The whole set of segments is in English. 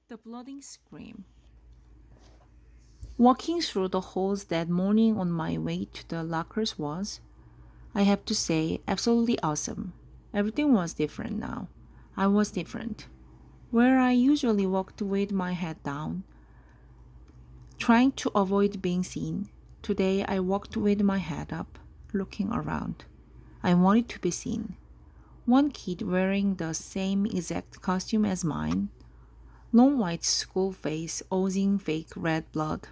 The bloody scream. Walking through the halls that morning on my way to the lockers was, I have to say, absolutely awesome. Everything was different now. I was different. Where I usually walked with my head down, trying to avoid being seen, today I walked with my head up, looking around. I wanted to be seen. One kid wearing the same exact costume as mine, long white school face oozing fake red blood,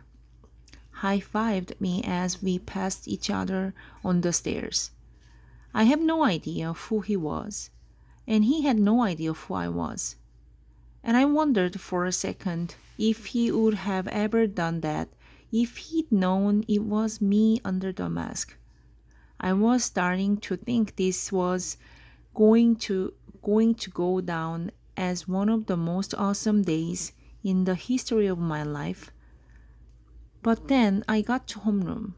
high-fived me as we passed each other on the stairs. I have no idea who he was, and he had no idea who I was. And I wondered for a second if he would have ever done that if he'd known it was me under the mask. I was starting to think this was going to go down as one of the most awesome days in the history of my life. But then I got to homeroom.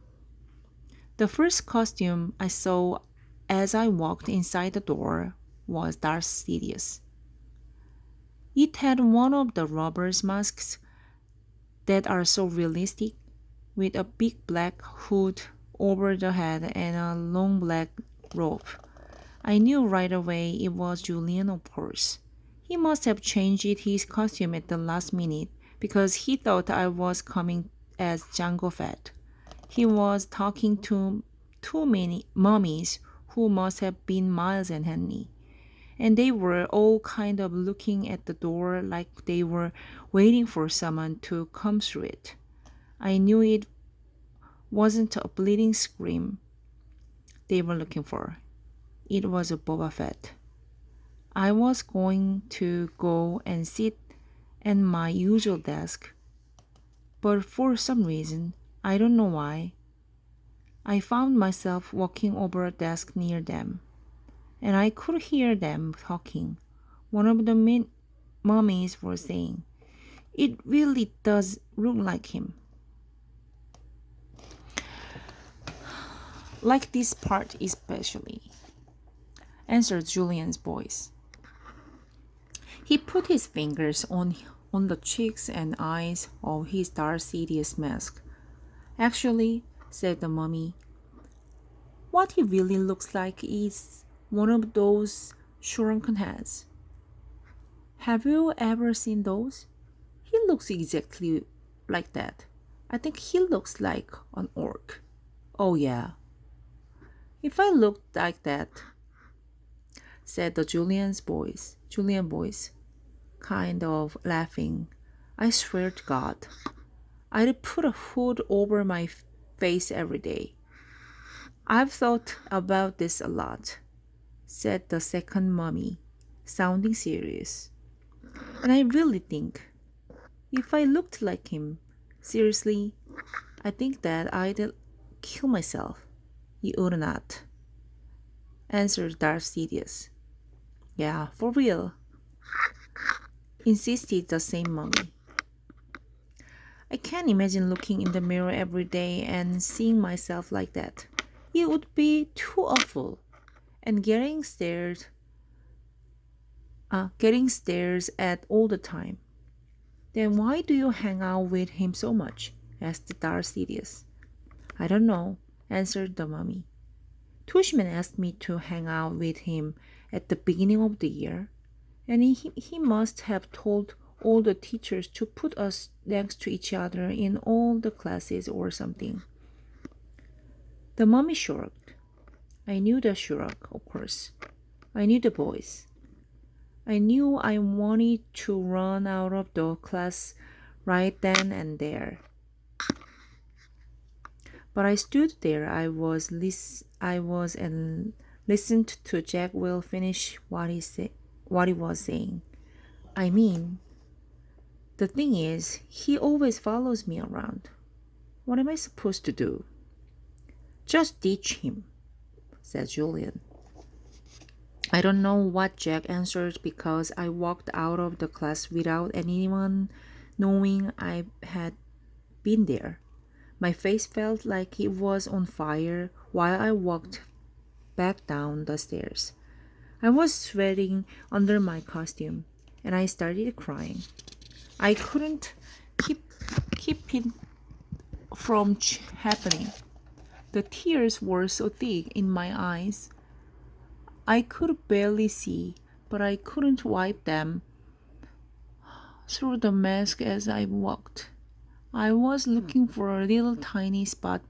The first costume I saw as I walked inside the door was Darth Sidious. It had one of the robber's masks that are so realistic, with a big black hood over the head and a long black robe. I knew right away it was Julian, of course. He must have changed his costume at the last minute because he thought I was coming as Jango Fett. He was talking to too many mummies who must have been Miles and Henry, and they were all kind of looking at the door like they were waiting for someone to come through it. I knew it wasn't a bleeding scream they were looking for. It was a Boba Fett. I was going to go and sit at my usual desk, but for some reason, I don't know why, I found myself walking over a desk near them, and I could hear them talking. One of the mummies was saying, "It really does look like him." Like this part especially, answered Julian's voice. He put his fingers on the cheeks and eyes of his Darth Sidious mask. Actually, said the mummy, what he really looks like is one of those shrunken heads. Have you ever seen those? He looks exactly like that. I think he looks like an orc. Oh yeah. If I looked like that, said the Julian voice, kind of laughing, I swear to God, I'd put a hood over my face every day. I've thought about this a lot, said the second mummy, sounding serious. And I really think, if I looked like him, seriously, I think that I'd kill myself. You would not, answered Darth Sidious. Yeah, for real, insisted the same mummy. I can't imagine looking in the mirror every day and seeing myself like that. It would be too awful. And getting stares at all the time. Then why do you hang out with him so much? Asked Darth Sidious. I don't know, answered the mummy. Tushman asked me to hang out with him at the beginning of the year, and he must have told all the teachers to put us next to each other in all the classes or something. The mummy shrugged. I knew the shrug, of course. I knew the voice. I knew I wanted to run out of the class right then and there. But I stood there. I was and listened to Jack Will finish what he was saying. I mean, the thing is, he always follows me around. What am I supposed to do? Just ditch him, said Julian. I don't know what Jack answered because I walked out of the class without anyone knowing I had been there. My face felt like it was on fire while I walked back down the stairs. I was sweating under my costume, and I started crying. I couldn't keep it from happening. The tears were so thick in my eyes. I could barely see, but I couldn't wipe them through the mask as I walked. I was looking for a little tiny spot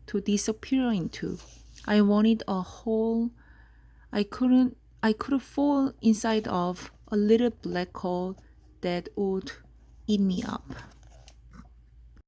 to disappear into. I wanted a hole I could fall inside of, a little black hole that would eat me up.